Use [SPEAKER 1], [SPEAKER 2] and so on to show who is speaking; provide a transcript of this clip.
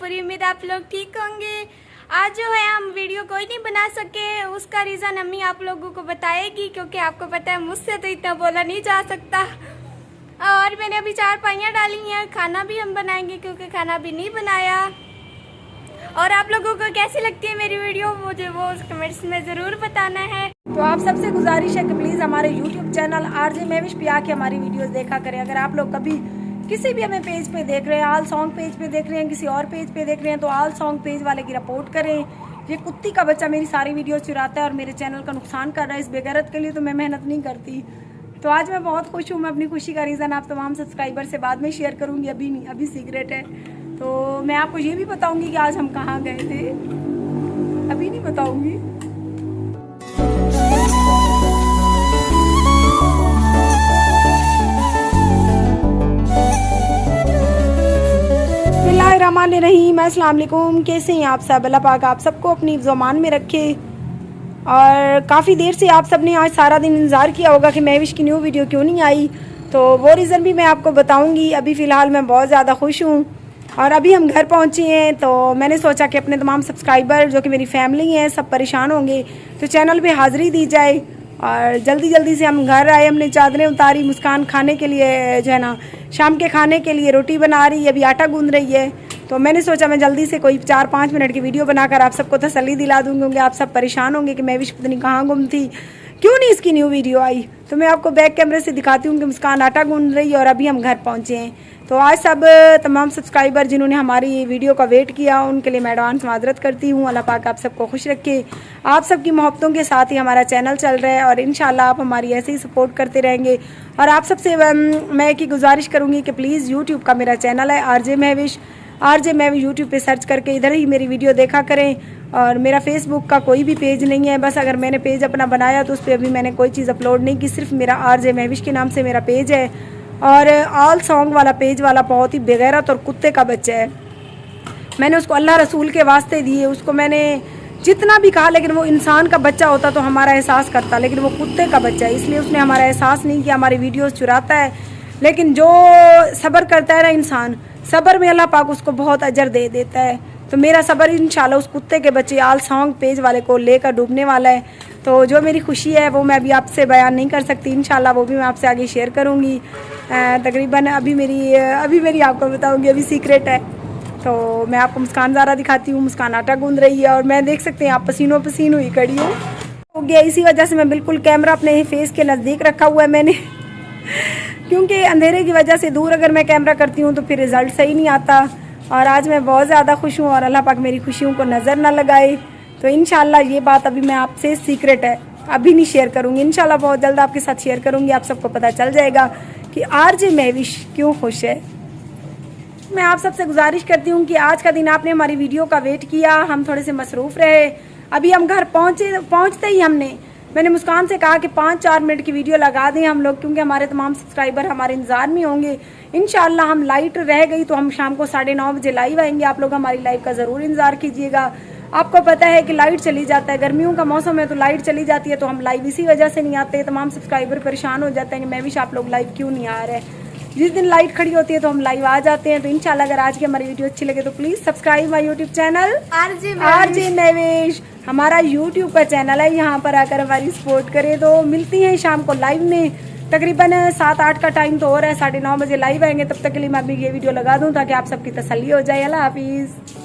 [SPEAKER 1] पूरी उम्मीद आप लोग ठीक होंगे। आज जो है हम वीडियो कोई नहीं बना सके, उसका रीज़न अम्मी आप लोगों को बताएगी, क्योंकि आपको पता है मुझसे तो इतना बोला नहीं जा सकता। और मैंने अभी 4 पाइयाँ डाली हैं, खाना भी हम बनाएंगे क्योंकि खाना भी नहीं बनाया। और आप लोगों को कैसी लगती है मेरी वीडियो, मुझे वो कमेंट्स में ज़रूर बताना है।
[SPEAKER 2] तो आप सबसे गुजारिश है कि प्लीज़ हमारे यूट्यूब चैनल आरजे महविश पे आके हमारी वीडियोस देखा करें। अगर आप लोग कभी किसी भी हमें पेज पे देख रहे हैं, ऑल सॉन्ग पेज पे देख रहे हैं, किसी और पेज पे देख रहे हैं, तो ऑल सॉन्ग पेज वाले की रिपोर्ट करें। ये कुत्ती का बच्चा मेरी सारी वीडियोस चुराता है और मेरे चैनल का नुकसान कर रहा है। इस बेगैरत के लिए तो मैं मेहनत नहीं करती। तो आज मैं बहुत खुश हूँ। मैं अपनी खुशी का रीज़न आप तमाम सब्सक्राइबर से बाद में शेयर करूँगी, अभी नहीं, अभी सीक्रेट है। तो मैं आपको ये भी बताऊँगी कि आज हम कहाँ गए थे, अभी नहीं बताऊँगी। बिस्मिल्लाहिर्रहमानिर्रहीम, अस्सलाम वालेकुम। कैसे हैं आप सब? अल्लाह पाक आप सबको अपनी ज़ुबान में रखे। और काफ़ी देर से आप सब ने आज सारा दिन इंतज़ार किया होगा कि महविश की न्यू वीडियो क्यों नहीं आई, तो वो रीज़न भी मैं आपको बताऊंगी। अभी फ़िलहाल मैं बहुत ज़्यादा खुश हूँ और अभी हम घर पहुँचे हैं, तो मैंने सोचा कि अपने तमाम सब्सक्राइबर जो कि मेरी फैमिली हैं सब परेशान होंगे, तो चैनल पे हाज़िरी दी जाए। और जल्दी जल्दी से हम घर आए, हमने चादरें उतारी। मुस्कान खाने के लिए जो है ना, शाम के खाने के लिए रोटी बना रही है, अभी आटा गूंद रही है। तो मैंने सोचा मैं जल्दी से कोई 4-5 मिनट की वीडियो बनाकर आप सबको तसल्ली दिला दूँगी, क्योंकि आप सब परेशान होंगे कि महविश पता नहीं कहाँ गुम थी, क्यों नहीं इसकी न्यू वीडियो आई। तो मैं आपको बैक कैमरे से दिखाती हूँ कि मुस्कान आटा गूंद रही है और अभी हम घर पहुँचे हैं। तो आज सब तमाम सब्सक्राइबर जिन्होंने हमारी वीडियो का वेट किया, उनके लिए मैं एडवांस माजरत करती हूँ। अल्लाह पाक आप सबको खुश रखे। आप सबकी मोहब्बतों के साथ ही हमारा चैनल चल रहा है और इंशाल्लाह आप हमारी ऐसे ही सपोर्ट करते रहेंगे। और आप सबसे मैं एक ही गुजारिश करूँगी कि प्लीज़ यूट्यूब का मेरा चैनल है आरजे महविश यूट्यूब पे सर्च करके इधर ही मेरी वीडियो देखा करें। और मेरा फेसबुक का कोई भी पेज नहीं है, बस अगर मैंने पेज अपना बनाया तो उस पर अभी मैंने कोई चीज़ अपलोड नहीं की, सिर्फ मेरा आरजे महविश के नाम से मेरा पेज है। और ऑल सॉन्ग वाला पेज वाला बहुत ही बेगैरत और कुत्ते का बच्चा है। मैंने उसको अल्लाह रसूल के वास्ते दिए, उसको मैंने जितना भी कहा, लेकिन वो इंसान का बच्चा होता तो हमारा एहसास करता, लेकिन वो कुत्ते का बच्चा है, इसलिए उसने हमारा एहसास नहीं किया, हमारी वीडियोस चुराता है। लेकिन जो सब्र करता है ना इंसान, सब्र में अल्लाह पाक उसको बहुत अजर दे देता है। तो मेरा सब्र इंशाल्लाह उस कुत्ते के बच्चे ऑल सॉन्ग पेज वाले को लेकर डूबने वाला है। तो जो मेरी खुशी है वो मैं अभी आपसे बयान नहीं कर सकती, इंशाल्लाह वो भी मैं आपसे आगे शेयर करूँगी। तकरीबन अभी मेरी आपको बताऊँगी, अभी सीक्रेट है। तो मैं आपको मुस्कान ज़ारा दिखाती हूँ। मुस्कान आटा गूंद रही है और मैं देख सकते हैं आप पसीनों पसीन हुई खड़ी हूँ हो गया। इसी वजह से मैं बिल्कुल कैमरा अपने फेस के नज़दीक रखा हुआ है मैंने क्योंकि अंधेरे की वजह से दूर अगर मैं कैमरा करती हूँ तो फिर रिज़ल्ट सही नहीं आता। और आज मैं बहुत ज़्यादा खुश हूँ और अल्लाह पाक मेरी खुशियों को नज़र ना लगाए। तो इंशाल्लाह ये बात अभी मैं आपसे सीक्रेट है, अभी नहीं शेयर करूँगी, इंशाल्लाह बहुत जल्द आपके साथ शेयर करूँगी। आप सबको पता चल जाएगा कि आरजे महविश क्यों खुश है। मैं आप सबसे गुजारिश करती हूँ कि आज का दिन आपने हमारी वीडियो का वेट किया, हम थोड़े से मसरूफ़ रहे। अभी हम घर पहुँचते ही मैंने मुस्कान से कहा कि 5-4 मिनट की वीडियो लगा दें हम लोग, क्योंकि हमारे तमाम सब्सक्राइबर हमारे इंतज़ार में होंगे। इंशाल्लाह हम लाइट रह गई तो हम शाम को 9:30 बजे लाइव आएंगे। आप लोग हमारी लाइव का ज़रूर इंतज़ार कीजिएगा। आपको पता है कि लाइट चली जाता है, गर्मियों का मौसम है तो लाइट चली जाती है, तो हम लाइव इसी वजह से नहीं आते। तमाम सब्सक्राइबर परेशान हो जाते हैं कि महविश आप लोग लाइव क्यों नहीं आ रहे। जिस दिन लाइट खड़ी होती है तो हम लाइव आ जाते हैं। तो इंशाल्लाह अगर आज की हमारी वीडियो अच्छी लगे तो please subscribe my YouTube channel RJ Mahvish. हमारा यूट्यूब का चैनल है, यहाँ पर आकर हमारी सपोर्ट करें। तो मिलती हैं शाम को लाइव में, तकरीबन 7-8 का टाइम तो हो रहा है, 9:30 बजे लाइव आएंगे। तब तक के लिए मैं अभी ये वीडियो लगा दूँ ताकि आप सबकी तसल्ली हो जाए। अल्लाह हाफिज़।